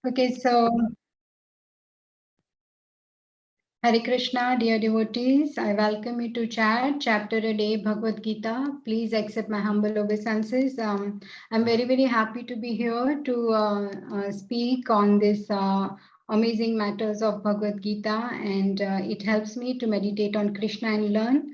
Okay, so Hare Krishna, dear devotees, I welcome you to chat chapter a day Bhagavad Gita. Please accept my humble obeisances. I'm very happy to be here to speak on this amazing matters of Bhagavad Gita, and it helps me to meditate on Krishna and learn.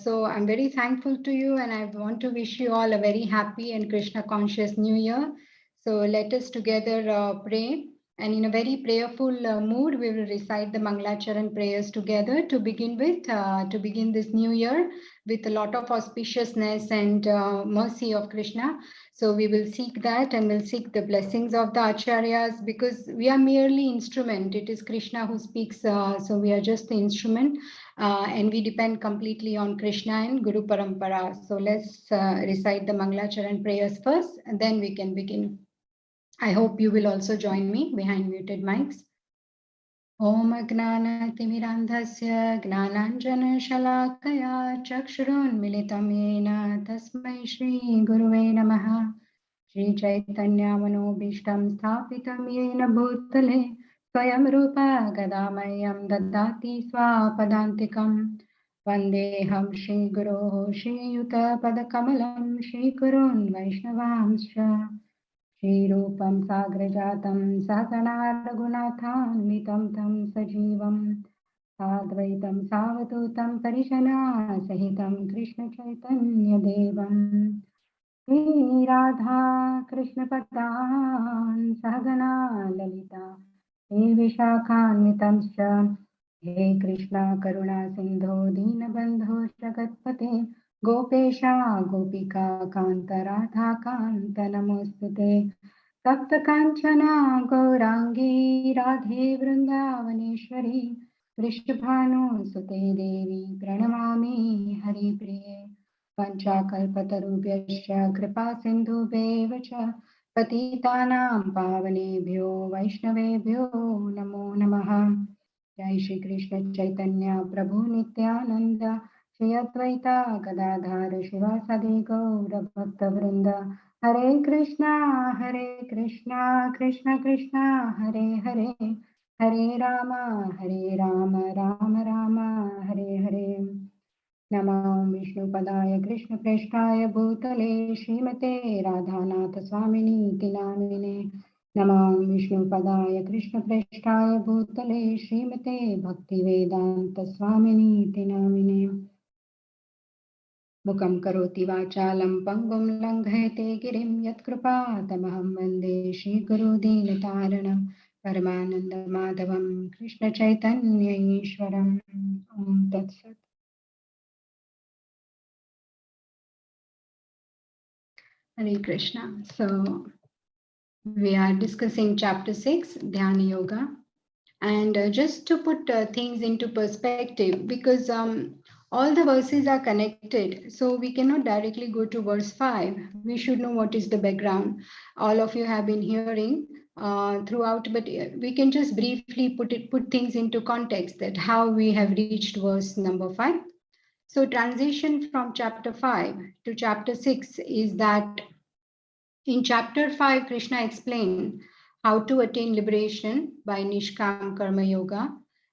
So I'm very thankful to you, and I want to wish you all a very happy and Krishna conscious New Year. So let us together pray. And in a very prayerful mood, we will recite the Mangalacharan prayers together to begin with, to begin this new year with a lot of auspiciousness and mercy of Krishna. So we will seek that and we'll seek the blessings of the Acharyas because we are merely instrument. It is Krishna who speaks, so we are just the instrument and we depend completely on Krishna and Guru Parampara. So let's recite the Mangalacharan prayers first and then we can begin. I hope you will also join me behind muted mics. Om Agnanatimirandhasya Gnananjana Chakshurunmilitam Yena Tasmai Shri Guruve Namaha Shri Chaitanya Manobishtam Sthapitam Yena Bhutale Swayam Rupa Gadamayam Dadati Swapadantikam Vandeham Shri Guru Shri Yuta Padakamalam Shri Kurun Vaishnavamscha श्रीरूपं साग्रजातं सहगणा रघुनाथान्वितं तं सजीवं साद्वैतं सावधूतं परिजना सहितं कृष्णचैतन्यदेवं श्रीराधा कृष्णपदान् सहगणा ललिता श्रीविशाखान्वितं च हे कृष्णा करुणा सिन्धो दीनबन्धो जगत्पते गोपेशा गोपिका कान्त राधा कान्त नमोऽस्तुते तप्त काञ्चना गौराङ्गी राधे वृन्दावनेश्वरी वृषभानुसुते देवी प्रणमामि हरिप्रिये पञ्चाकल्पतरुभ्यश्च कृपा सिन्धुभ्येव च पतितानां पावनेभ्यो वैष्णवेभ्यो नमो नमः। जय श्री कृष्ण चैतन्य प्रभु नित्यानंद श्री अद्वैता गदाधर शिवासादि गौर भक्त वृंद हरे कृष्णा कृष्ण कृष्ण हरे हरे हरे राम राम राम हरे हरे। नमो विष्णुपदाय कृष्णप्रेष्ठाय भूतले श्रीमते राधानाथ स्वामिनीति नामिने नमो विष्णुपदाय कृष्णप्रेष्ठाय भूतले श्रीमते भक्तिवेदान्त स्वामिनीति नामिने मुखं करोति वाचालं पङ्गुं लङ्घयते गिरिं यत्कृपातमहं वन्दे श्रीगुरु दीनतारणं परमानन्दमाधवं कृष्णचैतन्य ईश्वरम् ॐ तत्सत्। Hare Krishna. So we are discussing chapter 6, Dhyana Yoga. And just to put things into perspective, because all the verses are connected, so we cannot directly go to verse 5. We should know what is the background. All of you have been hearing throughout, but we can just briefly put things into context that how we have reached verse number 5. So transition from chapter 5 to chapter 6 is that in chapter 5, Krishna explained how to attain liberation by Nishkam Karma Yoga.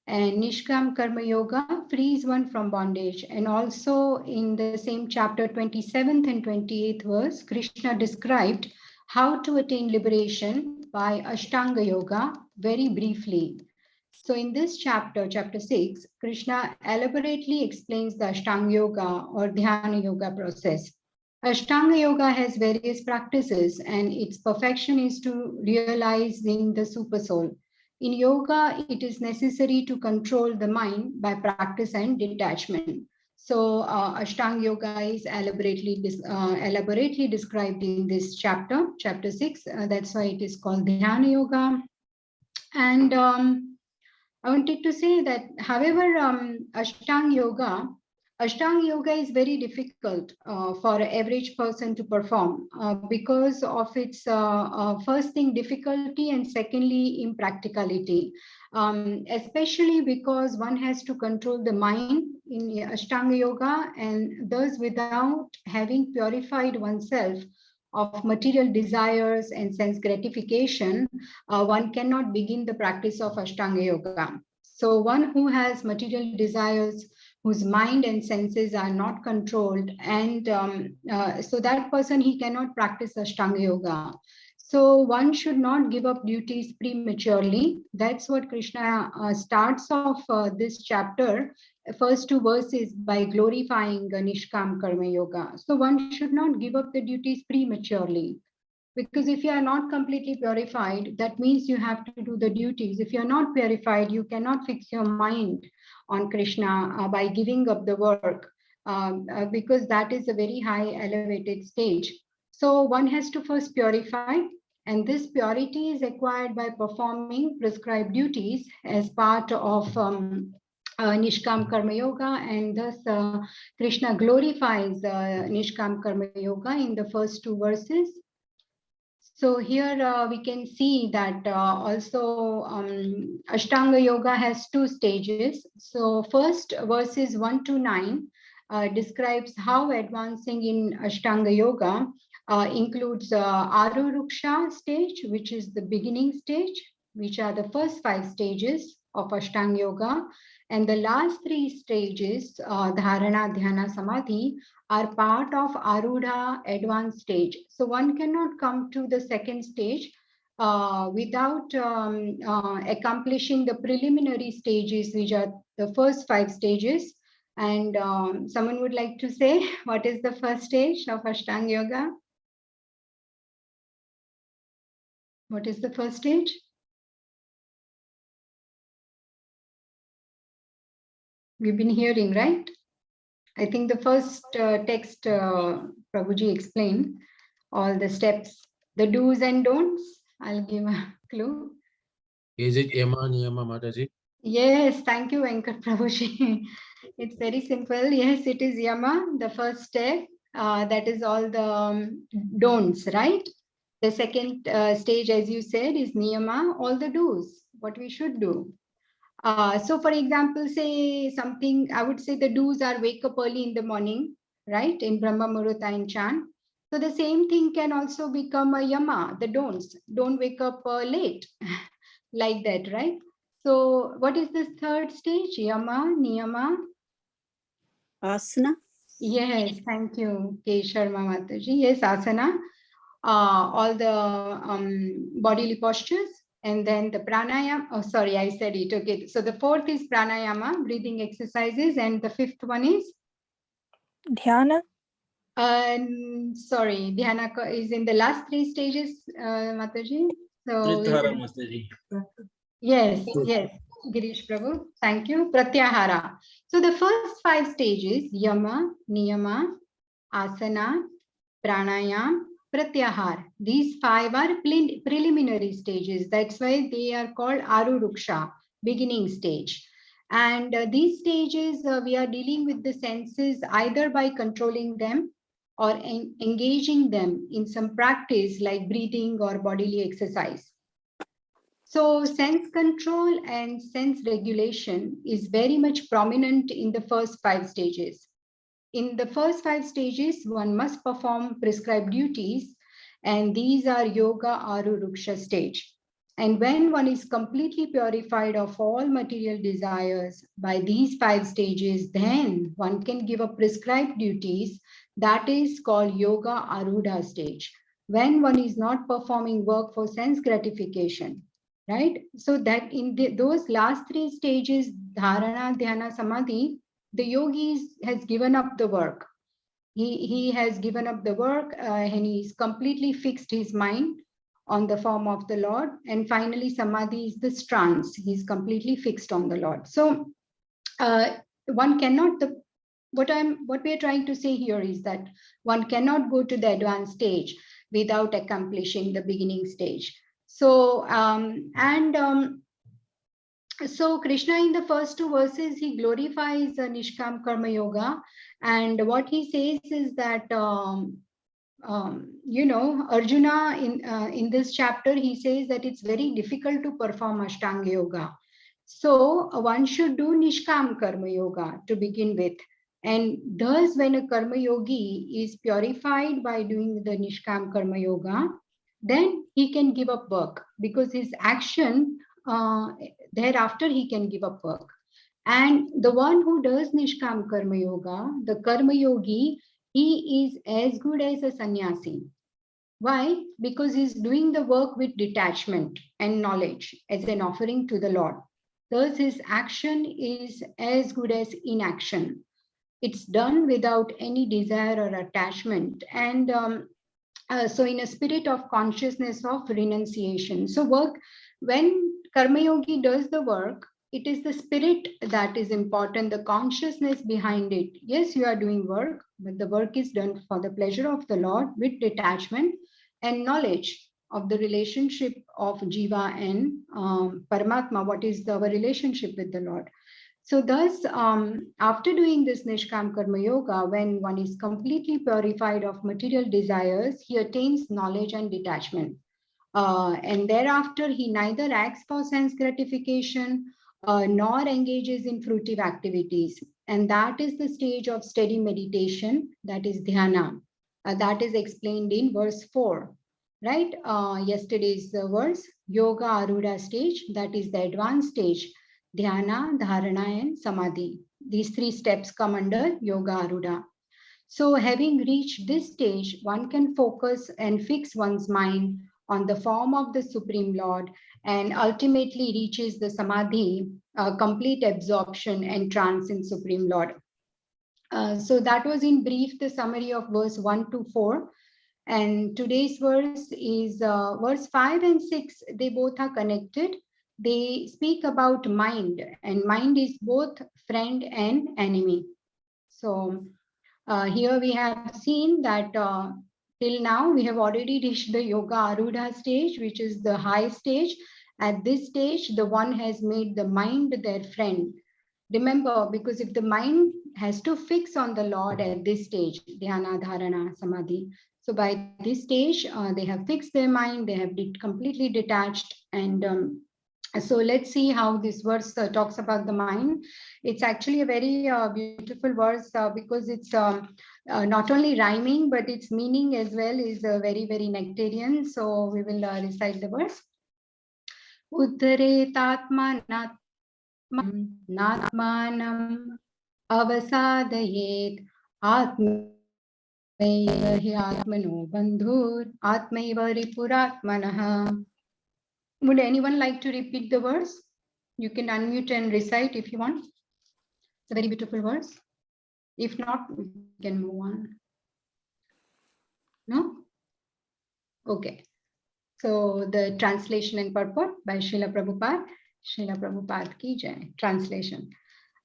And Nishkam Karma Yoga frees one from bondage. And also in the same chapter 27th and 28th verse, Krishna described how to attain liberation by Ashtanga Yoga very briefly. So in this chapter, chapter 6, Krishna elaborately explains the Ashtanga Yoga or Dhyana Yoga process. Ashtanga Yoga has various practices and its perfection is to realizing the super soul. In yoga, it is necessary to control the mind by practice and detachment. So Ashtanga Yoga is elaborately described in this chapter, chapter 6. That's why it is called Dhyana Yoga. And I wanted to say that, however, Ashtanga Yoga is very difficult for an average person to perform because of its first thing difficulty and secondly impracticality. Especially because one has to control the mind in Ashtanga Yoga and thus without having purified oneself of material desires and sense gratification, one cannot begin the practice of Ashtanga Yoga. So one who has material desires, whose mind and senses are not controlled, and so that person, he cannot practice Ashtanga Yoga. So one should not give up duties prematurely. That's what Krishna starts off this chapter, first two verses, by glorifying Nishkam Karma Yoga. So one should not give up the duties prematurely. Because if you are not completely purified, that means you have to do the duties. If you are not purified, you cannot fix your mind on Krishna by giving up the work, because that is a very high elevated stage. So one has to first purify, and this purity is acquired by performing prescribed duties as part of Nishkam Karma Yoga, and thus Krishna glorifies Nishkam Karma Yoga in the first two verses. So here we can see that also Ashtanga Yoga has two stages. So first verses 1 to 9 describes how advancing in Ashtanga Yoga includes Aruruksha stage, which is the beginning stage, which are the first 5 stages of Ashtanga Yoga. And the last 3 stages, Dharana, Dhyana, Samadhi, are part of Arudha advanced stage. So one cannot come to the second stage without accomplishing the preliminary stages, which are the first 5 stages. And someone would like to say, what is the first stage of Ashtanga Yoga? What is the first stage? We've been hearing, right? I think the first text, Prabhuji explained all the steps, the do's and don'ts. I'll give a clue. Is it Yama Niyama, Mataji? Yes, thank you, Venkat Prabhuji. It's very simple. Yes, it is Yama, the first step. That is all the don'ts, right? The second stage, as you said, is Niyama, all the do's, what we should do. So for example, say something, I would say the do's are wake up early in the morning, right? In Brahma Muhurta and chant. So the same thing can also become a Yama, the don'ts. Don't wake up late, like that, right? So what is this third stage? Yama, Niyama? Asana. Yes, thank you, K. Sharma Mataji. Yes, asana. All the bodily postures, and then the pranayama. Oh, sorry, I said it. Okay, so the fourth is pranayama, breathing exercises, and the fifth one is Dhyana. Sorry, dhyana is in the last 3 stages, Mataji. So yes, Girish Prabhu, thank you. Pratyahara. So the first 5 stages: yama, niyama, asana, pranayam, pratyahar. These 5 are preliminary stages. That's why they are called Aruruksha, beginning stage. And these stages, we are dealing with the senses either by controlling them or engaging them in some practice like breathing or bodily exercise. So sense control and sense regulation is very much prominent in the first 5 stages. In the first 5 stages, one must perform prescribed duties, and these are Yoga Aruruksha stage. And when one is completely purified of all material desires by these 5 stages, then one can give up prescribed duties. That is called Yoga Arudha stage, when one is not performing work for sense gratification, right? So that in those last 3 stages, Dharana, Dhyana, Samadhi, the yogi has given up the work. He has given up the work and he's completely fixed his mind on the form of the Lord. And finally, Samadhi is this trance. He's completely fixed on the Lord. So one cannot, what we are trying to say here is that one cannot go to the advanced stage without accomplishing the beginning stage. So, so Krishna in the first 2 verses, he glorifies Nishkam Karma Yoga. And what he says is that, you know, Arjuna in this chapter, he says that it's very difficult to perform Ashtanga Yoga. So one should do Nishkam Karma Yoga to begin with. And thus, when a karma yogi is purified by doing the Nishkam Karma Yoga, then he can give up work, because his action, thereafter he can give up work. And the one who does Nishkam Karma Yoga, the Karma Yogi, he is as good as a sannyasi. Why? Because he's doing the work with detachment and knowledge as an offering to the Lord. Thus, his action is as good as inaction. It's done without any desire or attachment. And so in a spirit of consciousness of renunciation. So when Karma Yogi does the work, it is the spirit that is important, the consciousness behind it. Yes, you are doing work, but the work is done for the pleasure of the Lord with detachment and knowledge of the relationship of Jiva and Paramatma. What is our relationship with the Lord? So thus, after doing this Nishkam Karma Yoga, when one is completely purified of material desires, he attains knowledge and detachment. And thereafter, he neither acts for sense gratification nor engages in fruitive activities. And that is the stage of steady meditation, that is dhyana. That is explained in verse 4, right? Yesterday's verse, Yoga Arudha stage, that is the advanced stage. Dhyana, Dharana, and Samadhi. These three steps come under Yoga Arudha. So having reached this stage, one can focus and fix one's mind on the form of the Supreme Lord and ultimately reaches the Samadhi, complete absorption and trance in Supreme Lord. So that was in brief the summary of verse 1 to 4. And today's verse is verse 5 and 6. They both are connected. They speak about mind, and mind is both friend and enemy. So here we have seen that till now we have already reached the Yoga Arudha stage, which is the high stage. At this stage, the one has made the mind their friend. Remember, because if the mind has to fix on the Lord at this stage, dhyana, dharana, samadhi. So by this stage, they have fixed their mind, they have completely detached. And so let's see how this verse talks about the mind. It's actually a very beautiful verse because it's not only rhyming, but its meaning as well is very, very nectarian. So we will recite the verse. Uddharetatmanat Natmanam avasadayet atmaiva hi atmano bandhur atmaiva ripuratmanah. Would anyone like to repeat the verse? You can unmute and recite if you want. It's a very beautiful verse. If not, we can move on. No? Okay. So the translation and purport by Srila Prabhupada. Srila Prabhupada ki jai. Translation.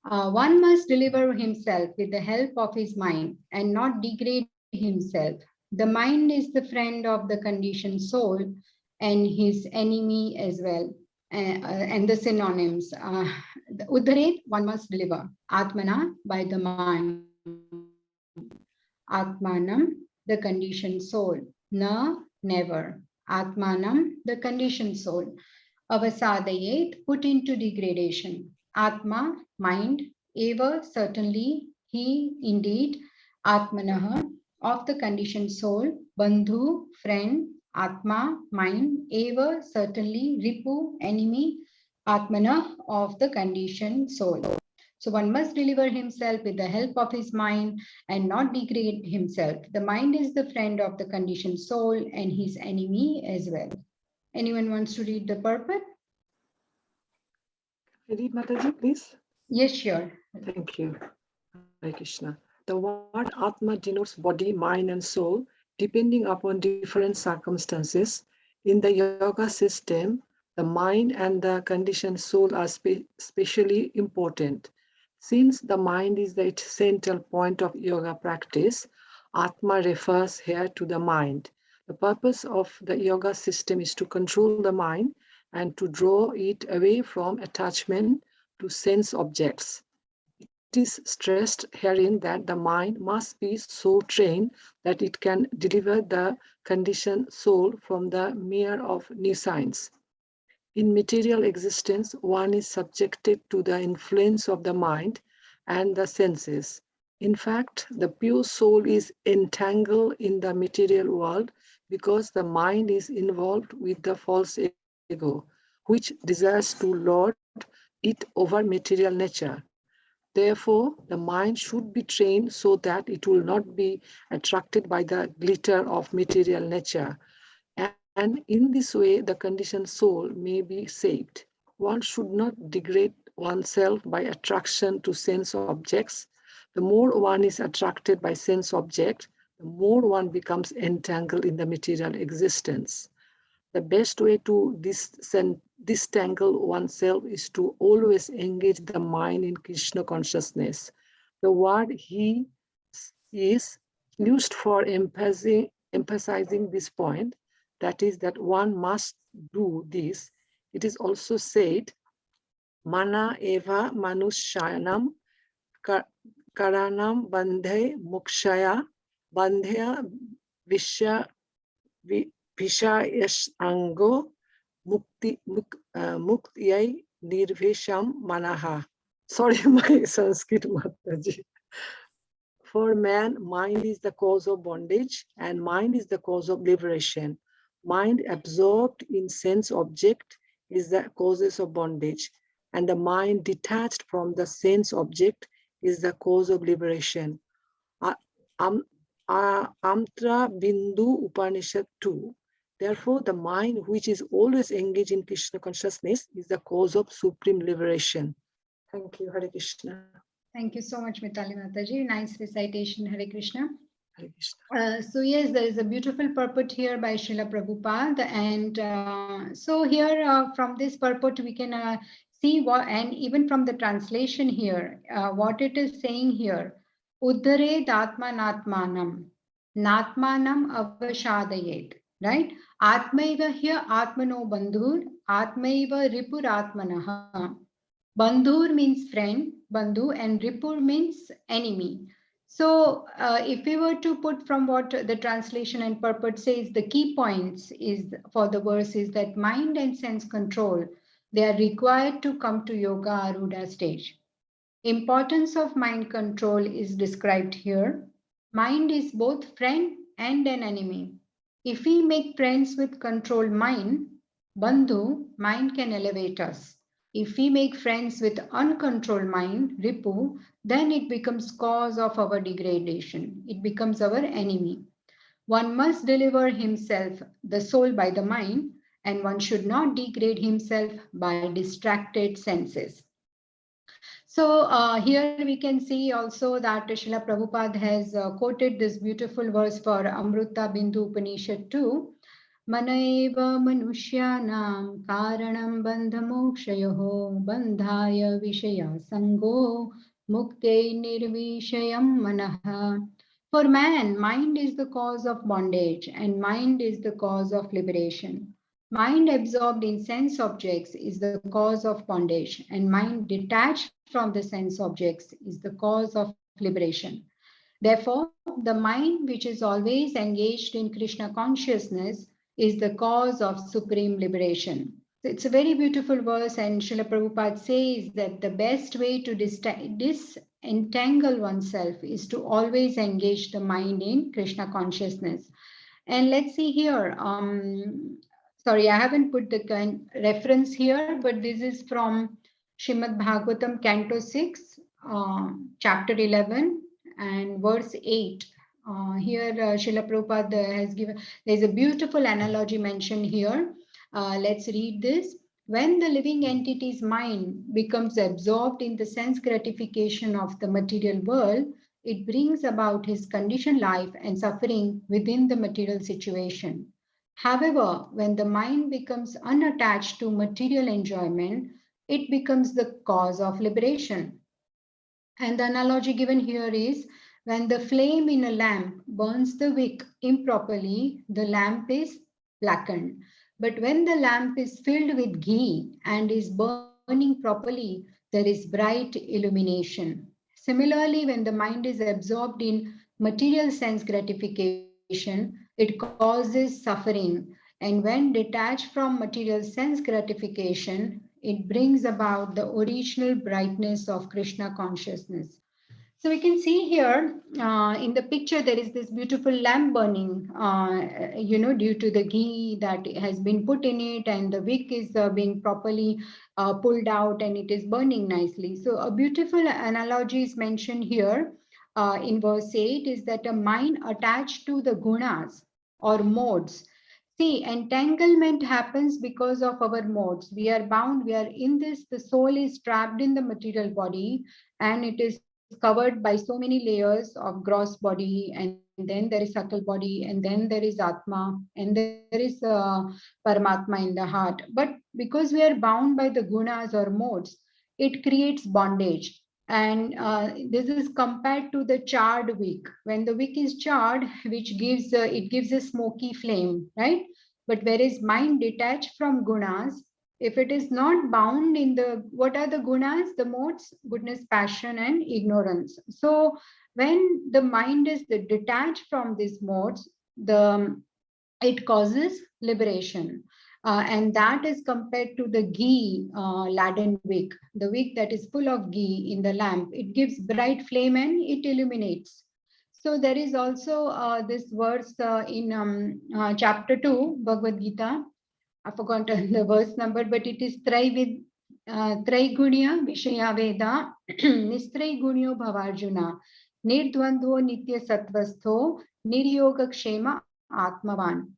One must deliver himself with the help of his mind and not degrade himself. The mind is the friend of the conditioned soul and his enemy as well. And the synonyms. Uddharet, one must deliver. Atmana, by the mind. Atmanam, the conditioned soul. Na, never. Atmanam, the conditioned soul. Avasadayet, put into degradation. Atma, mind. Eva, certainly. He, indeed. Atmanaha, of the conditioned soul. Bandhu, friend. Atma, mind. Eva, certainly. Ripu, enemy. Atmana, of the conditioned soul. So one must deliver himself with the help of his mind and not degrade himself. The mind is the friend of the conditioned soul and his enemy as well. Anyone wants to read the purport? Read Mataji, please. Yes, sure. Thank you. Hare Krishna. The word Atma denotes body, mind, and soul, depending upon different circumstances. In the yoga system, the mind and the conditioned soul are especially important. Since the mind is the central point of yoga practice, Atma refers here to the mind. The purpose of the yoga system is to control the mind and to draw it away from attachment to sense objects. It is stressed herein that the mind must be so trained that it can deliver the conditioned soul from the mere of nescience. In material existence, one is subjected to the influence of the mind and the senses. In fact, the pure soul is entangled in the material world because the mind is involved with the false ego, which desires to lord it over material nature. Therefore, the mind should be trained so that it will not be attracted by the glitter of material nature. And in this way, the conditioned soul may be saved. One should not degrade oneself by attraction to sense objects. The more one is attracted by sense object, the more one becomes entangled in the material existence. The best way to disentangle oneself is to always engage the mind in Krishna consciousness. The word he is used for emphasizing this point, that is, that one must do this. It is also said, Mana eva manushayanam karanam bandhe mukshaya bandhya vishya Vishayash ango muktiyai nirvisham manaha. Sorry, my Sanskrit Mataji. For man, mind is the cause of bondage and mind is the cause of liberation. Mind absorbed in sense object is the causes of bondage, and the mind detached from the sense object is the cause of liberation. Amtra Bindu Upanishad 2. Therefore, the mind which is always engaged in Krishna consciousness is the cause of supreme liberation. Thank you, Hare Krishna. Thank you so much, Mitali Mataji. Nice recitation, Hare Krishna. Hare Krishna. So yes, there is a beautiful purport here by Srila Prabhupada, and so here from this purport we can see what, and even from the translation here, what it is saying here. Uddare Atmanatmanam, Natmanam avashadayet. Right? Atmaiva here Atmano Bandhur, Atmaiva Ripur Atmanaha. Bandhur means friend, Bandhu, and Ripur means enemy. So if we were to put from what the translation and purport says, the key points is for the verse is that mind and sense control, they are required to come to Yoga Arudha stage. Importance of mind control is described here. Mind is both friend and an enemy. If we make friends with controlled mind, Bandhu, mind can elevate us. If we make friends with uncontrolled mind, Ripu, then it becomes cause of our degradation. It becomes our enemy. One must deliver himself, the soul by the mind, and one should not degrade himself by distracted senses. So here we can see also that Srila Prabhupada has quoted this beautiful verse for Amrita Bindu Upanishad 2. Manaiva manushyanam karanam bandhamokshayoho bandhaya vishaya sango mukte nirvishayam manaha. For man, mind is the cause of bondage and mind is the cause of liberation. Mind absorbed in sense objects is the cause of bondage, and mind detached from the sense objects is the cause of liberation. Therefore, the mind which is always engaged in Krishna consciousness is the cause of supreme liberation. It's a very beautiful verse, and Srila Prabhupada says that the best way to disentangle oneself is to always engage the mind in Krishna consciousness. And let's see here. Sorry, I haven't put the reference here, but this is from Srimad Bhagavatam, Canto 6, Chapter 11, and verse 8. Here, Srila Prabhupada has given, there's a beautiful analogy mentioned here. Let's read this. When the living entity's mind becomes absorbed in the sense gratification of the material world, it brings about his conditioned life and suffering within the material situation. However, when the mind becomes unattached to material enjoyment, it becomes the cause of liberation. And the analogy given here is, when the flame in a lamp burns the wick improperly, the lamp is blackened. But when the lamp is filled with ghee and is burning properly, there is bright illumination. Similarly, when the mind is absorbed in material sense gratification, it causes suffering. And when detached from material sense gratification, it brings about the original brightness of Krishna consciousness. So we can see here in the picture, there is this beautiful lamp burning, due to the ghee that has been put in it, and the wick is being properly pulled out, and it is burning nicely. So a beautiful analogy is mentioned here in verse 8 is that a mind attached to the gunas or modes. See, entanglement happens because of our modes. We are bound, we are in this, the soul is trapped in the material body, and it is covered by so many layers of gross body, and then there is subtle body, and then there is Atma, and there is Paramatma in the heart. But because we are bound by the gunas or modes, it creates bondage. And this is compared to the charred wick. When the wick is charred, which gives it gives a smoky flame, right? But whereas mind detached from gunas, if it is not bound in the, what are the gunas? The modes, goodness, passion, and ignorance. So when the mind is detached from these modes, it causes liberation. And that is compared to the ghee laden wick, the wick that is full of ghee in the lamp. It gives bright flame and it illuminates. So there is also this verse in chapter 2, Bhagavad Gita. I forgot the verse number, but it is Traigunya Vishaya Veda Nistraigunyo Bhavarjuna Nirdvandho Nitya Satvastho Niryoga Kshema Atmavan.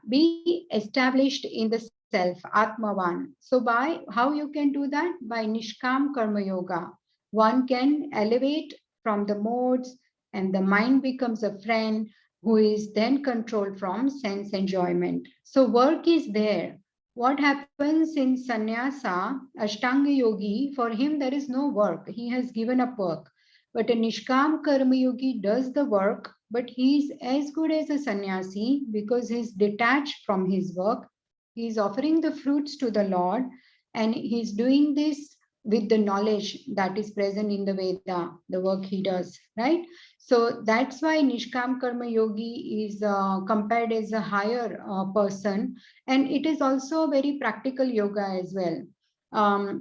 Be established in the self, Atmavan. So by how you can do that? By Nishkam Karma Yoga. One can elevate from the modes, and the mind becomes a friend who is then controlled from sense enjoyment. So work is there. What happens in sannyasa, Ashtanga Yogi, for him there is no work. He has given up work. But a Nishkam Karma Yogi does the work, but he is as good as a sannyasi because he is detached from his work. He is offering the fruits to the Lord, and he is doing this with the knowledge that is present in the Veda, the work he does, right? So that's why Nishkam Karma Yogi is compared as a higher person, and it is also a very practical yoga as well.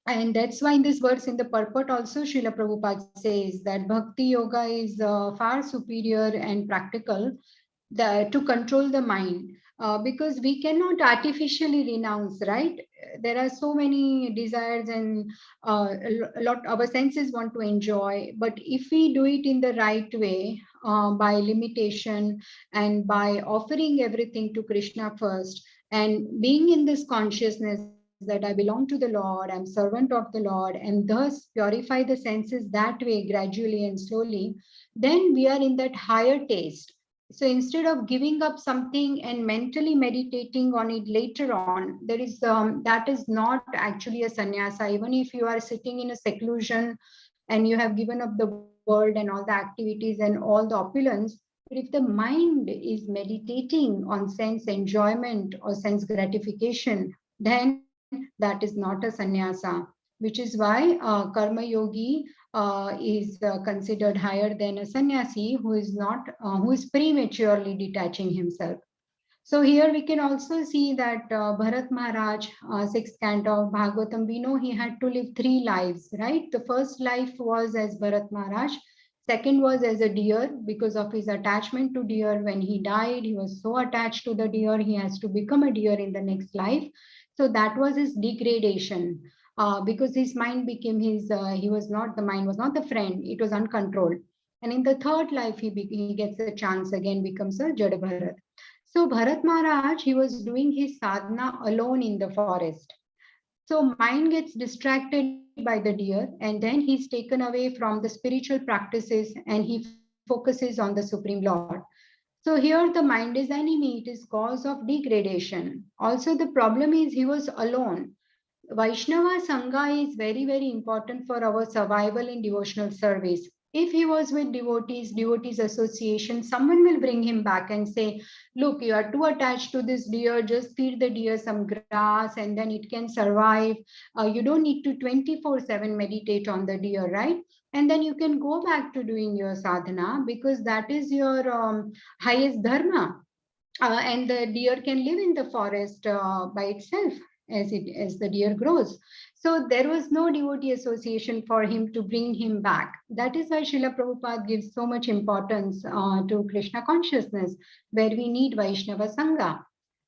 And that's why in this verse, in the purport also, Srila Prabhupada says that Bhakti Yoga is far superior and practical to control the mind. Because we cannot artificially renounce, right? There are so many desires, and a lot our senses want to enjoy. But if we do it in the right way, by limitation and by offering everything to Krishna first, and being in this consciousness that I belong to the Lord, I'm servant of the Lord, and thus purify the senses that way, gradually and slowly, then we are in that higher taste. So instead of giving up something and mentally meditating on it later on, there is that is not actually a sannyasa. Even if you are sitting in a seclusion and you have given up the world and all the activities and all the opulence, but if the mind is meditating on sense enjoyment or sense gratification, then that is not a sannyasa, which is why karma yogi is considered higher than a sannyasi who is not, who is prematurely detaching himself. So here we can also see that Bharat Maharaj, sixth canto of Bhagavatam, we know he had to live 3 lives, right? The first life was as Bharat Maharaj. Second was as a deer because of his attachment to deer. When he died, he was so attached to the deer, he has to become a deer in the next life. So that was his degradation. Because his mind became his, he was not, the mind was not the friend, it was uncontrolled. And in the third life, he gets a chance again, becomes a Jada Bharat. So Bharat Maharaj, he was doing his sadhana alone in the forest. So mind gets distracted by the deer, and then he's taken away from the spiritual practices, and he focuses on the Supreme Lord. So here the mind is enemy, it is cause of degradation. Also the problem is he was alone. Vaishnava Sangha is very, very important for our survival in devotional service. If he was with devotees association, someone will bring him back and say, look, you are too attached to this deer, just feed the deer some grass and then it can survive. You don't need to 24/7 meditate on the deer, right? And then you can go back to doing your sadhana because that is your highest dharma. And the deer can live in the forest by itself. as the deer grows. So there was no devotee association for him to bring him back. That is why Srila Prabhupada gives so much importance to Krishna consciousness, where we need Vaishnava Sangha.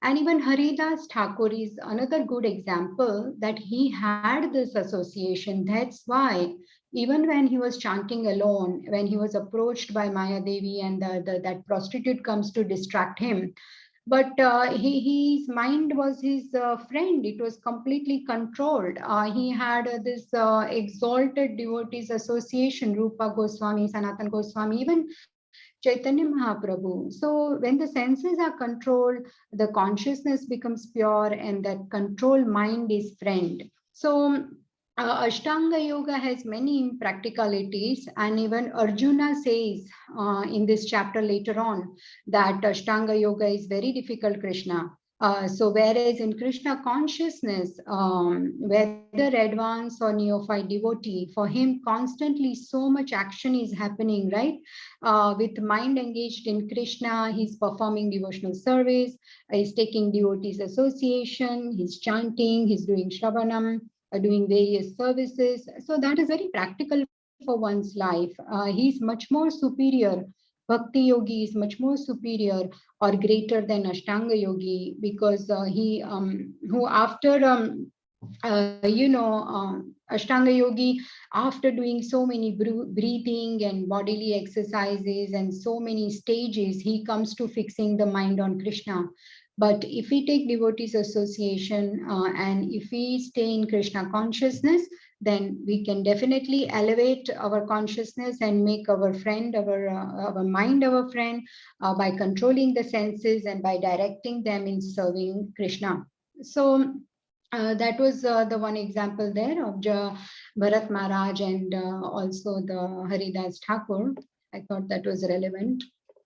And even Haridas Thakur is another good example that he had this association. That's why even when he was chanting alone, when he was approached by Maya Devi and that prostitute comes to distract him, but his mind was his friend. It was completely controlled. He had this exalted devotees association, Rupa Goswami, Sanatan Goswami, even Chaitanya Mahaprabhu. So when the senses are controlled, the consciousness becomes pure, and that controlled mind is friend. So Ashtanga Yoga has many practicalities, and even Arjuna says in this chapter later on that Ashtanga Yoga is very difficult, Krishna. So whereas in Krishna consciousness, whether advanced or neophyte devotee, for him constantly so much action is happening, right? With mind engaged in Krishna, he's performing devotional service, he's taking devotees association, he's chanting, he's doing Shravanam, doing various services. So that is very practical for one's life. He's much more superior. Bhakti Yogi is much more superior or greater than Ashtanga Yogi, because who after Ashtanga Yogi, after doing so many breathing and bodily exercises and so many stages, he comes to fixing the mind on Krishna. But if we take devotees association and if we stay in Krishna consciousness, then we can definitely elevate our consciousness and make our friend, our mind our friend, by controlling the senses and by directing them in serving Krishna. So that was the one example there of Bharat Maharaj and also the Haridas Thakur. I thought that was relevant.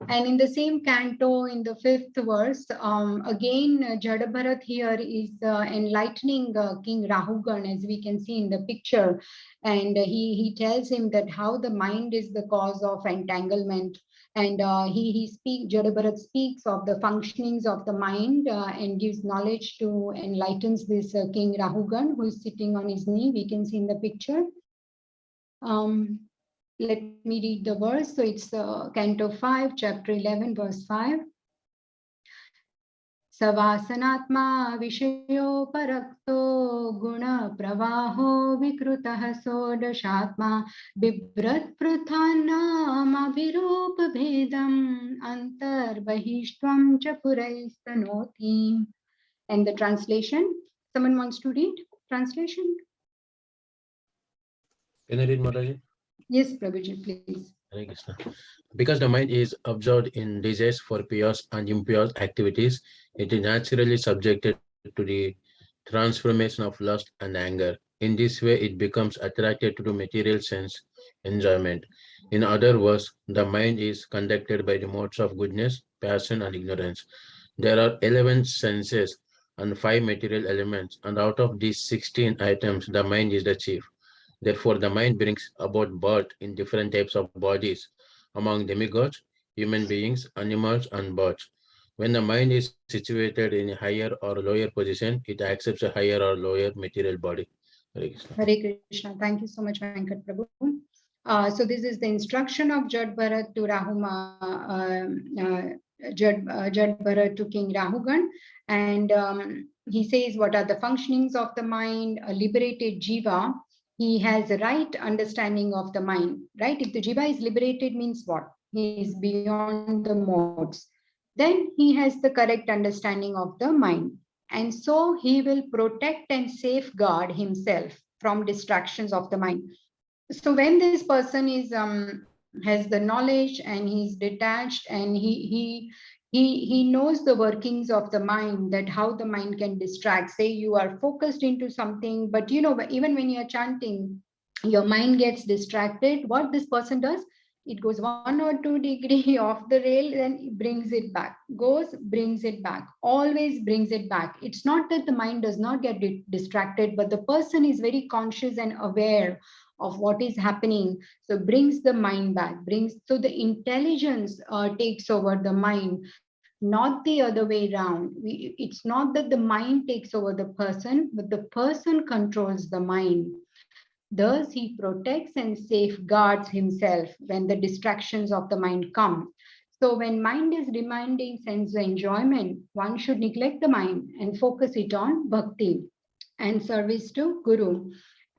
And in the same canto, in the 5th verse, again, Jada Bharat here is enlightening King Rahugan, as we can see in the picture. And he tells him that how the mind is the cause of entanglement. And Jada Bharat speaks of the functionings of the mind and gives knowledge to, enlightens this King Rahugan, who is sitting on his knee. We can see in the picture. Let me read the verse. So it's Canto 5, Chapter 11, verse 5. Savasanatma Vishayo Parakto Guna Pravaho Vikrutah Sodashatma Bibrat Pruthanam Avirup Bhedam Antar Bahishtam Chapuraistanoti. And the translation, someone wants to read translation? Can I read, Mataji? Yes, Prabhuji, please. Hare Krishna. Because the mind is absorbed in desires for pure and impure activities, it is naturally subjected to the transformation of lust and anger. In this way, it becomes attracted to the material sense enjoyment. In other words, the mind is conducted by the modes of goodness, passion, and ignorance. There are 11 senses and 5 material elements, and out of these 16 items, the mind is the chief. Therefore, the mind brings about birth in different types of bodies among demigods, human beings, animals, and birds. When the mind is situated in a higher or lower position, it accepts a higher or lower material body. Hare Krishna. Hare Krishna. Thank you so much, Venkat Prabhu. So this is the instruction of Jad Bharat to Jad Bharat to King Rahugan. And he says, what are the functionings of the mind? A liberated jiva, he has a right understanding of the mind, right? If the jiva is liberated, means what? He is beyond the modes. Then he has the correct understanding of the mind. And so he will protect and safeguard himself from distractions of the mind. So when this person is has the knowledge and he's detached and he knows the workings of the mind, that how the mind can distract. Say you are focused into something, but you know, even when you're chanting, your mind gets distracted. What this person does, it goes 1 or 2 degrees off the rail, then it brings it back, goes, brings it back, always brings it back. It's not that the mind does not get distracted, but the person is very conscious and aware of what is happening. So brings the mind back, so the intelligence takes over the mind. not the other way around. It's not that the mind takes over the person, but the person controls the mind. Thus, he protects and safeguards himself when the distractions of the mind come. So when mind is demanding sense enjoyment, one should neglect the mind and focus it on bhakti and service to Guru.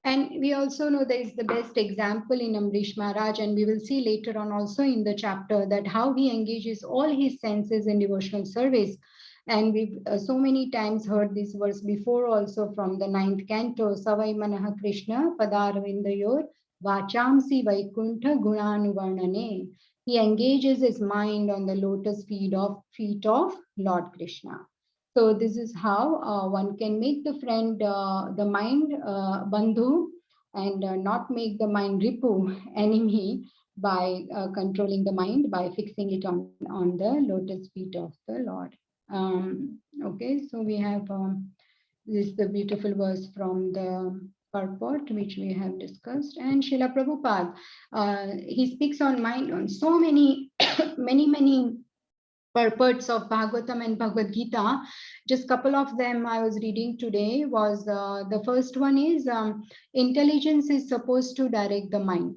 And we also know there is the best example in Amrish Maharaj, and we will see later on also in the chapter that how he engages all his senses in devotional service. And we've so many times heard this verse before also from the 9th canto, Savai Manaha Krishna Padarvindayor Vachamsi Vaikuntha Gunanuvarnane. He engages his mind on the lotus feet of Lord Krishna. So this is how one can make the friend, the mind bandhu, and not make the mind ripu, enemy, by controlling the mind, by fixing it on the lotus feet of the Lord. Okay, so we have this is the beautiful verse from the purport which we have discussed, and Srila Prabhupada, he speaks on mind on so many, many purports of Bhagavatam and Bhagavad Gita. Just couple of them I was reading today was the first one is intelligence is supposed to direct the mind.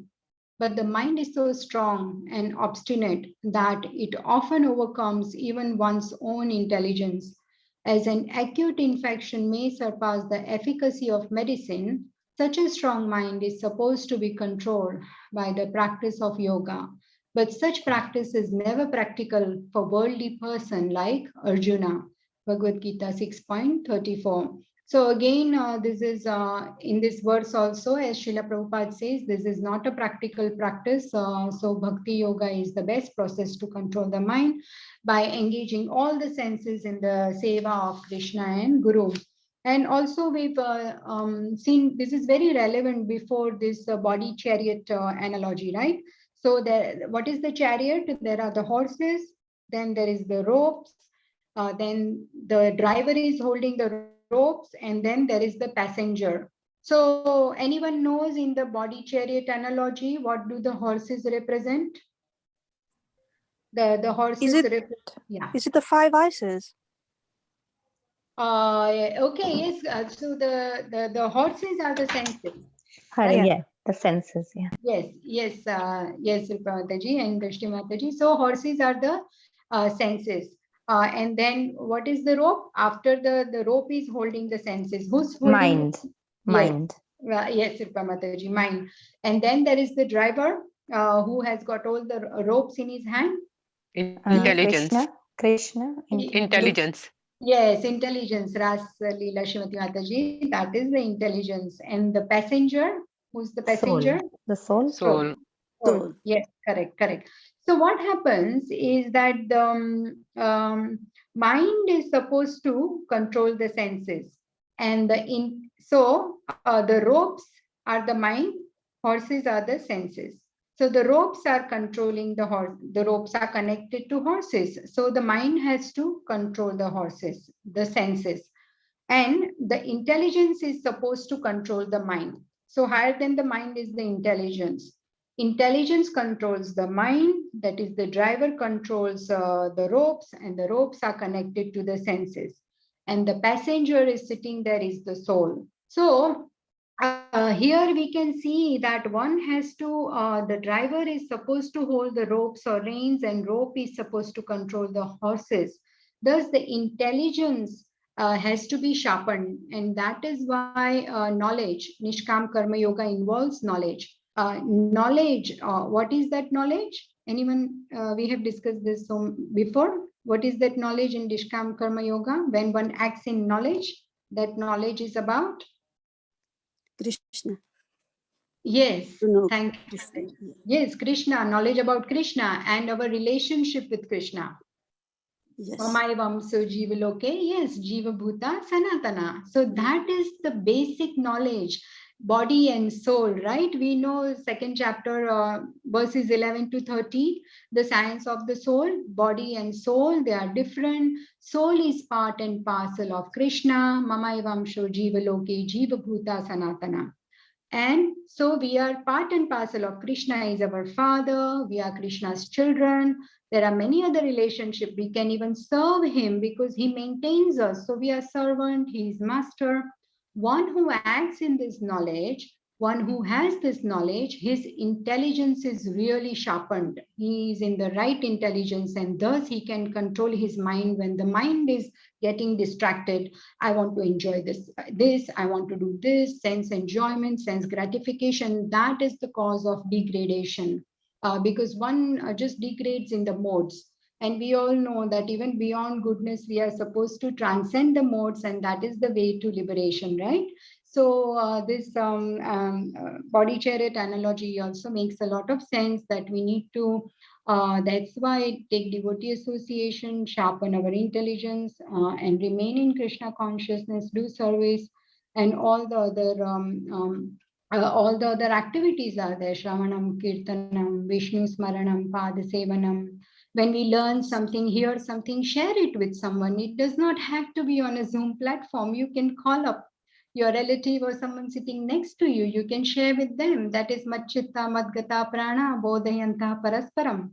But the mind is so strong and obstinate that it often overcomes even one's own intelligence. As an acute infection may surpass the efficacy of medicine, such a strong mind is supposed to be controlled by the practice of yoga. But such practice is never practical for worldly person like Arjuna. Bhagavad Gita 6.34. So again, this is in this verse also, as Srila Prabhupada says, this is not a practical practice. So Bhakti Yoga is the best process to control the mind by engaging all the senses in the seva of Krishna and Guru. And also we've seen, this is very relevant before this body chariot analogy, right? So what is the chariot? There are the horses, then there is the ropes, then the driver is holding the ropes, and then there is the passenger. So anyone knows in the body chariot analogy, what do the horses represent? The horses Is it the 5 ices? Okay, yes. So the horses are the senses. Yeah, the senses. Yeah. Yes, yes, Mataji and Drishti Mataji. So horses are the senses. And then what is the rope? After the rope is holding the senses. Who's holding? Mind. Mind. Yes, Mataji, mind. And then there is the driver who has got all the ropes in his hand. Intelligence. Krishna. Intelligence. Yes, intelligence. Ras Leela Shrimati Mataji. That is the intelligence. And the passenger, who's the passenger? Soul. The soul. Soul. Yes, correct. So what happens is that the mind is supposed to control the senses, and the ropes are the mind, horses are the senses. So the ropes are controlling the horse. The ropes are connected to horses. So the mind has to control the horses, the senses, and the intelligence is supposed to control the mind. So higher than the mind is the intelligence. Intelligence controls the mind, that is the driver controls the ropes, and the ropes are connected to the senses. And the passenger is sitting there is the soul. So here we can see that one has to, the driver is supposed to hold the ropes or reins, and rope is supposed to control the horses. Thus the intelligence has to be sharpened, and that is why knowledge, Nishkam Karma Yoga involves knowledge. Knowledge, what is that knowledge? Anyone, we have discussed this before. What is that knowledge in Nishkam Karma Yoga? When one acts in knowledge, that knowledge is about? Krishna. Yes, No, thank you. Krishna. Yes, Krishna, knowledge about Krishna and our relationship with Krishna. Yes. Mamai-vamso jivaloke, yes, jiva bhuta sanatana. So that is the basic knowledge, body and soul, right? We know second chapter, verses 11 to 30, the science of the soul, body and soul, they are different. Soul is part and parcel of Krishna. Mamai-vamso jivaloke, jiva bhuta sanatana. And so we are part and parcel of Krishna is our father. We are Krishna's children. There are many other relationships. We can even serve him because he maintains us. So we are servant, he is master. One who acts in this knowledge, one who has this knowledge, his intelligence is really sharpened. He is in the right intelligence, and thus he can control his mind when the mind is getting distracted. I want to enjoy this, I want to do this, sense enjoyment, sense gratification. That is the cause of degradation, because one just degrades in the modes. And we all know that even beyond goodness, we are supposed to transcend the modes, and that is the way to liberation, right? So this body chariot analogy also makes a lot of sense, that we need to, that's why take devotee association, sharpen our intelligence, and remain in Krishna consciousness, do service, and all the other activities are there. Shravanam, Kirtanam, Vishnu Smaranam, Padasevanam. When we learn something, hear something, share it with someone. It does not have to be on a Zoom platform. You can call up your relative or someone sitting next to you. You can share with them. That is Matchitta Madgata Prana Bodhayanta Parasparam.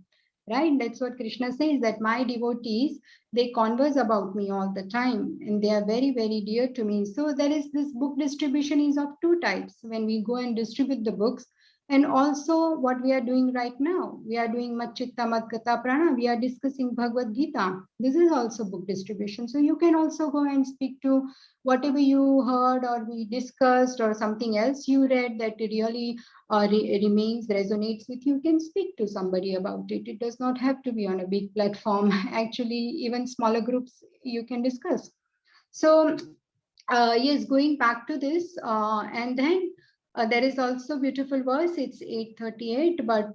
Right? That's what Krishna says, that my devotees, they converse about me all the time, and they are very, very dear to me. So there is this book distribution is of two types. When we go and distribute the books, and also what we are doing right now, we are doing Matchitta Madgata Prana, we are discussing Bhagavad Gita. This is also book distribution. So you can also go and speak to whatever you heard or we discussed, or something else you read that really remains, resonates with you, can speak to somebody about it. It does not have to be on a big platform. Actually, even smaller groups you can discuss. So yes, going back to this, and then there is also beautiful verse. It's 838, but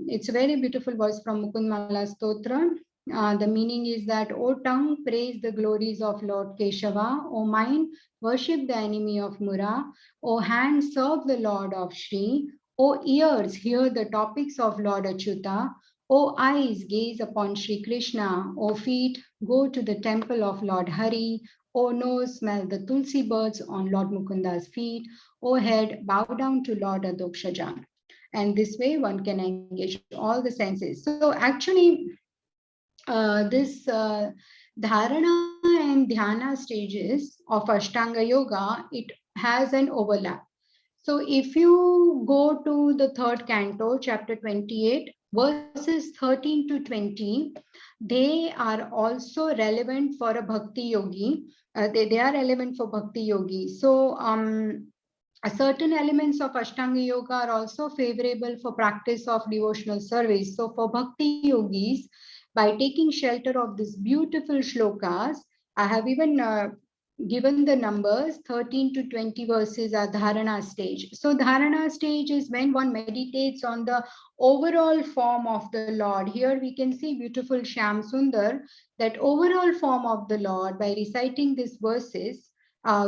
it's a very beautiful verse from Mukundmala Stotra. The meaning is that, O tongue, praise the glories of Lord Keshava. O mind, worship the enemy of Mura. O hand, serve the Lord of Shri. O ears, hear the topics of Lord Achyuta. O eyes, gaze upon Shri Krishna. O feet, go to the temple of Lord Hari. O nose, smell the tulsi birds on Lord Mukunda's feet. O head, bow down to Lord Adokshajan. And this way one can engage all the senses. So actually, this dharana and dhyana stages of Ashtanga Yoga, it has an overlap. So if you go to the third canto, chapter 28, verses 13 to 20, they are also relevant for a bhakti yogi. They are relevant for bhakti yogi. So certain elements of Ashtanga Yoga are also favorable for practice of devotional service. So for bhakti yogis, by taking shelter of these beautiful shlokas, I have even given the numbers 13 to 20 verses are dharana stage. So dharana stage is when one meditates on the overall form of the Lord. Here we can see beautiful Shyam Sundar, that overall form of the Lord. By reciting these verses,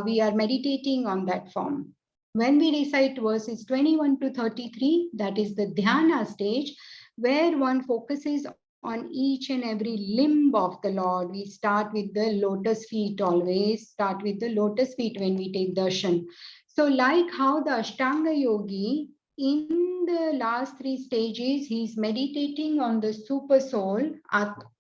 we are meditating on that form. When we recite verses 21 to 33, that is the dhyana stage, where one focuses on each and every limb of the Lord. We start with the lotus feet, always start with the lotus feet when we take darshan. So like how the Ashtanga yogi, in the last three stages, he's meditating on the super soul,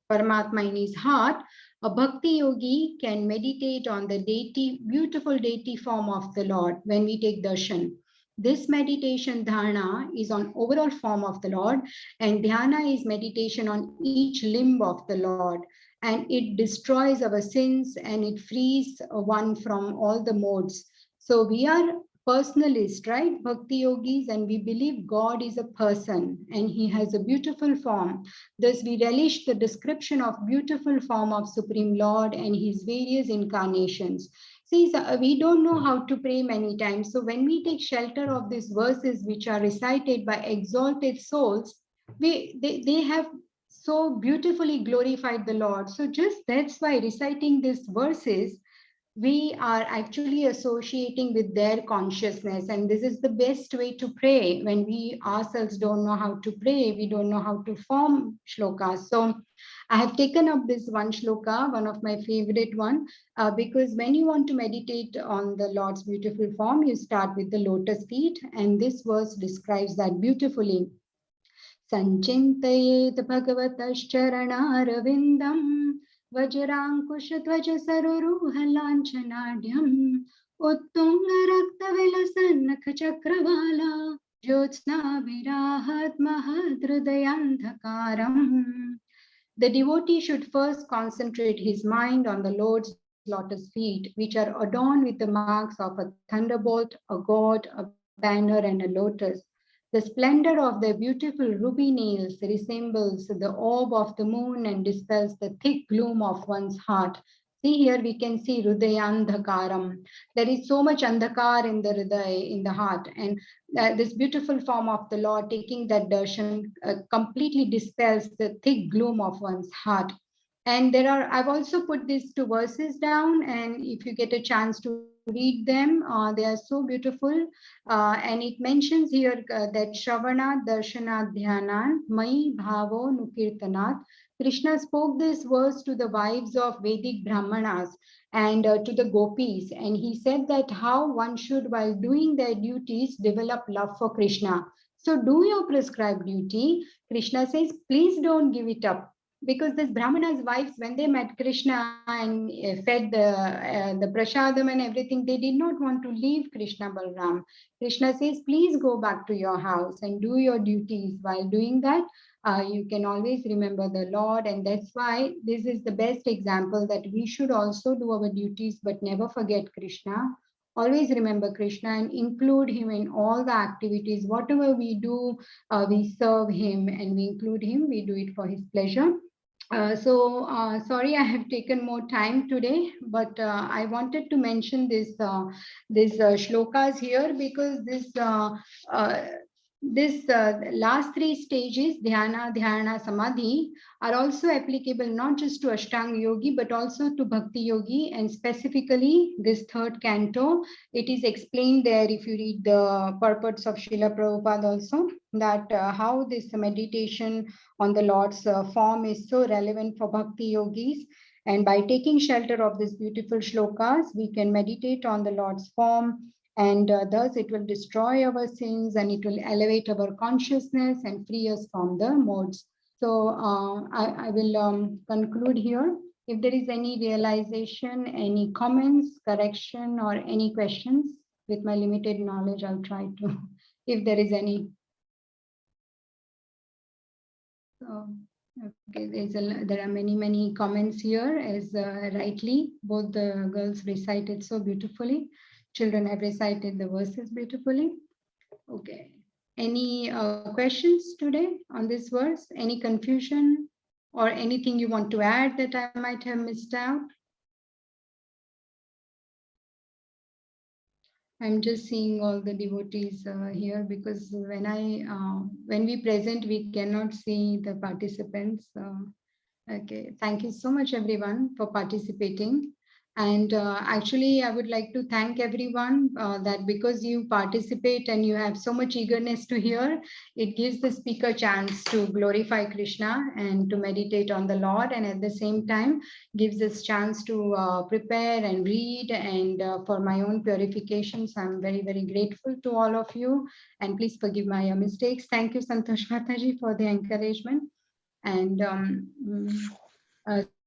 Paramatma in his heart. A bhakti yogi can meditate on the deity, beautiful deity form of the Lord when we take darshan. This meditation dharana is on overall form of the Lord, and dhyana is meditation on each limb of the Lord. And it destroys our sins and it frees one from all the modes. So we are personalist, right? Bhakti yogis, and we believe God is a person and he has a beautiful form. Thus we relish the description of beautiful form of Supreme Lord and his various incarnations. See, we don't know how to pray many times. So when we take shelter of these verses which are recited by exalted souls, they have so beautifully glorified the Lord. So just that's why reciting these verses, we are actually associating with their consciousness. And this is the best way to pray. When we ourselves don't know how to pray, we don't know how to form shlokas. So I have taken up this one shloka, one of my favorite one, because when you want to meditate on the Lord's beautiful form, you start with the lotus feet. And this verse describes that beautifully. Sanchintayet bhagavatascharanarvindam vajrankuşध्वज saruruhalanchanadhyam uttunga raktavilasan chakravala jyotsna virahat mahadhrudayandhakaram. The devotee should first concentrate his mind on the Lord's lotus feet, which are adorned with the marks of a thunderbolt, a god, a banner, and a lotus. The splendor of their beautiful ruby nails resembles the orb of the moon and dispels the thick gloom of one's heart. See, here we can see Hridayandhakaram. There is so much andhakar in the Hriday, in the heart. And this beautiful form of the Lord taking that darshan completely dispels the thick gloom of one's heart. And I've also put these two verses down, and if you get a chance to read them, they are so beautiful. And it mentions here that Shravana Darshana Dhyanan Mai Bhavo Nukirtanat. Krishna spoke this verse to the wives of Vedic Brahmanas and to the gopis. And he said that how one should, while doing their duties, develop love for Krishna. So do your prescribed duty. Krishna says, please don't give it up. Because this Brahmana's wives, when they met Krishna and fed the prasadam and everything, they did not want to leave Krishna Balram. Krishna says, please go back to your house and do your duties. While doing that, you can always remember the Lord. And that's why this is the best example that we should also do our duties, but never forget Krishna. Always remember Krishna and include him in all the activities. Whatever we do, we serve him and we include him. We do it for his pleasure. Sorry, I have taken more time today, but I wanted to mention this shlokas here because this last three stages, dhyana, dhyana, samadhi, are also applicable not just to Ashtanga Yogi, but also to Bhakti Yogi, and specifically this third canto. It is explained there if you read the purports of Srila Prabhupada also, that how this meditation on the Lord's form is so relevant for Bhakti Yogis. And by taking shelter of these beautiful shlokas, we can meditate on the Lord's form, and thus it will destroy our sins and it will elevate our consciousness and free us from the modes. So I will conclude here. If there is any realization, any comments, correction, or any questions, with my limited knowledge, I'll try to, if there is any. So, okay, there are many comments here, as rightly both the girls recited so beautifully. Children have recited the verses beautifully. Okay. Any questions today on this verse? Any confusion or anything you want to add that I might have missed out? I'm just seeing all the devotees here because when we present, we cannot see the participants. Okay, thank you so much, everyone, for participating. And actually, I would like to thank everyone that because you participate and you have so much eagerness to hear, it gives the speaker chance to glorify Krishna and to meditate on the Lord, and at the same time gives us chance to prepare and read, and for my own purifications, I'm very, very grateful to all of you, and please forgive my mistakes. Thank you, Santosh Mataji, for the encouragement. And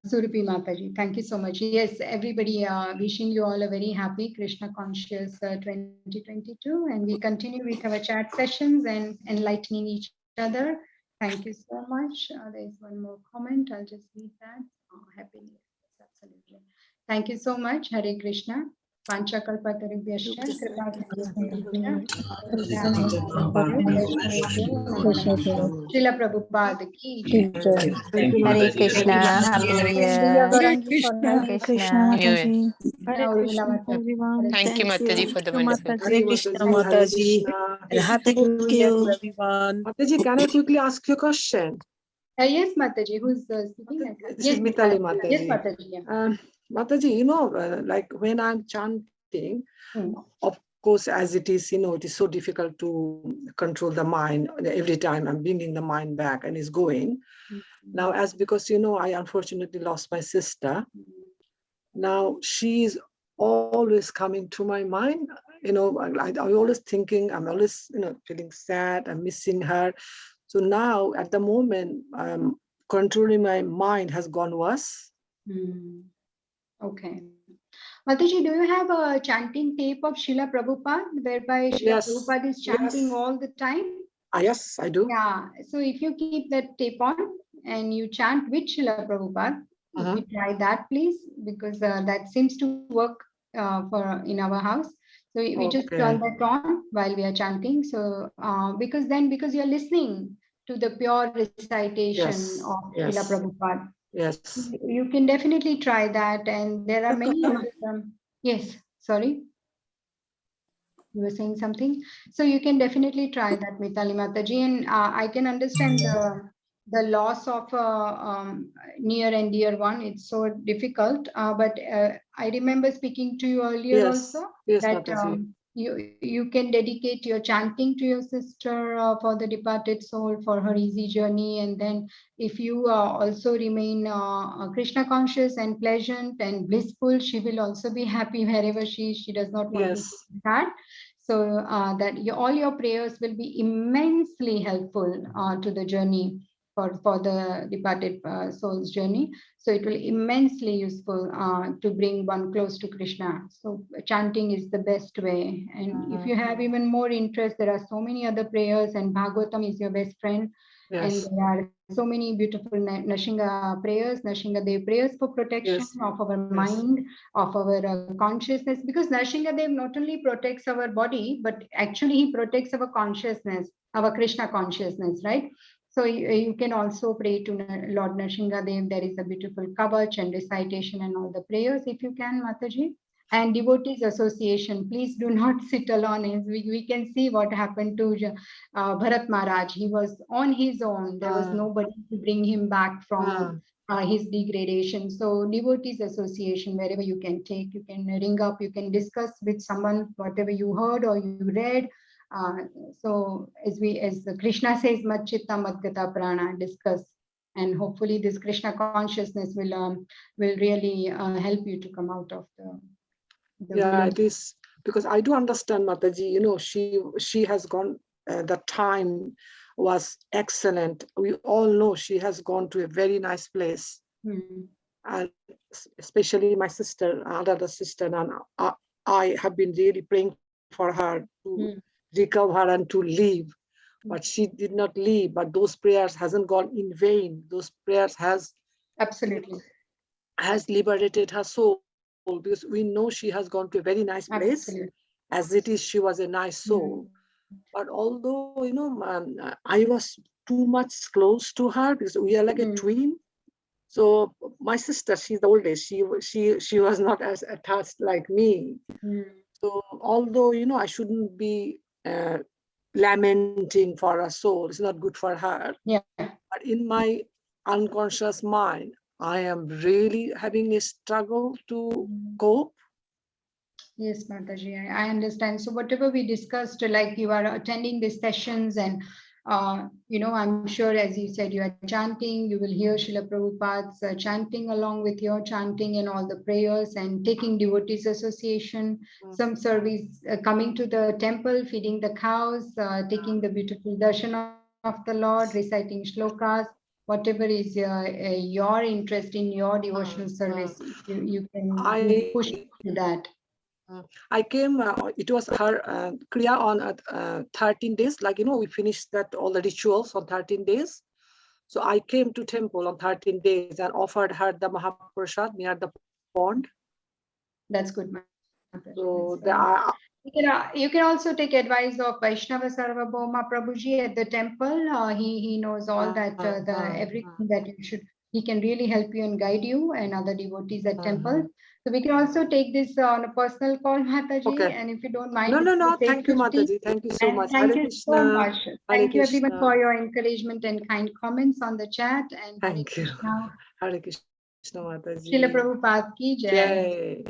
Surupi Mataji, thank you so much. Yes, everybody, wishing you all a very happy Krishna Conscious 2022, and we continue with our chat sessions and enlightening each other. Thank you so much. There's one more comment. I'll just read that. Oh, happy New Year. Absolutely. Thank you so much. Hare Krishna. Panchakalpatarubhyascha Srila Prabhupada ki Hare Krishna, Happy New Year. Hare Krishna. New Year. everyone. Thank you, Mataji, for the wonderful. Hare Krishna, Mataji. And Happy New Year to everyone. Mataji, can I quickly ask you a question? Yes, Mataji, who's speaking? This is Mitali Mataji. Yes, Mataji. Yeah. Mataji, like when I'm chanting, Hmm. of course, as it is, it is so difficult to control the mind. Every time I'm bringing the mind back and it's going. Now, as because, I unfortunately lost my sister. Now she is always coming to my mind. I'm always thinking, I'm always, feeling sad, I'm missing her. So now at the moment, controlling my mind has gone worse. Okay. Mataji, do you have a chanting tape of Srila Prabhupada whereby Srila Yes. Prabhupada is chanting Yes. all the time? Yes, I do. Yeah. So if you keep that tape on and you chant with Srila Prabhupada, if you try that, please, because that seems to work for in our house. So we just turn Okay. that on while we are chanting. So because you're listening to the pure recitation Yes. of Srila Yes. Prabhupada. Yes. You can definitely try that, and there are many other. Yes, sorry, you were saying something. So you can definitely try that, Mitali Mataji, and I can understand the loss of a near and dear one. It's so difficult, but I remember speaking to you earlier Yes. also Yes, that Mataji. you can dedicate your chanting to your sister for the departed soul for her easy journey, and then if you also remain Krishna conscious and pleasant and blissful, she will also be happy wherever she does not want you to Yes. be sad. So that all your prayers will be immensely helpful to the journey for the departed soul's journey. So it will immensely useful to bring one close to Krishna. So chanting is the best way. And if you have even more interest, there are so many other prayers, and Bhagavatam is your best friend. And Yes. there are so many beautiful Nashinga prayers, Nashinga Dev prayers for protection Yes. of our Yes. mind, of our consciousness, because Nashinga Dev not only protects our body, but actually he protects our consciousness, our Krishna consciousness, right? So you can also pray to Lord Nashinga Dev. There is a beautiful kavach and recitation and all the prayers if you can, Mataji. And devotees association, please do not sit alone. As we can see what happened to Bharat Maharaj. He was on his own. There was nobody to bring him back from his degradation. So devotees association, wherever you can take, you can ring up, you can discuss with someone whatever you heard or you read. So as Krishna says, Matchitta Madgata Prana, discuss, and hopefully this Krishna consciousness will really help you to come out of the Yeah, wheel. it is, because I do understand Mataji. She has gone. The time was excellent. We all know she has gone to a very nice place, and especially my sister, another sister, and I have been really praying for her to recover and to leave. But she did not leave. But those prayers hasn't gone in vain. Those prayers Absolutely. has liberated her soul, because we know she has gone to a very nice place. Absolutely. As it is, she was a nice soul. But although, I was too much close to her because we are like a twin. So my sister, she's the oldest. She was not as attached like me. So although, I shouldn't be lamenting for her soul, it's not good for her. Yeah. But in my unconscious mind, I am really having a struggle to cope. Yes, Mataji, I understand. So whatever we discussed, like you are attending these sessions and, I'm sure, as you said, you are chanting, you will hear Srila Prabhupada's chanting along with your chanting and all the prayers, and taking devotees association, some service, coming to the temple, feeding the cows, taking the beautiful darshan of the Lord, reciting shlokas, whatever is your interest in your devotional service, you can push to that. I came, it was her Kriya on 13 days, like, we finished that all the rituals on 13 days. So I came to temple on 13 days and offered her the Mahaprasad near the pond. That's good. So you can also take advice of Vaishnava Sarvabhauma Prabhuji at the temple. He knows all that, everything that you should. He can really help you and guide you and other devotees at temple. So we can also take this on a personal call, Mataji. Okay. And if you don't mind, No. it's Thank you, 8:50. Mataji. Thank you so And much. thank Hare you so Krishna. much. Hare Thank you everyone Krishna. for your encouragement and kind comments on the chat. And Hare Thank you. Krishna. Hare Krishna. Krishna Mataji. Srila Prabhupada ki jai. Jai.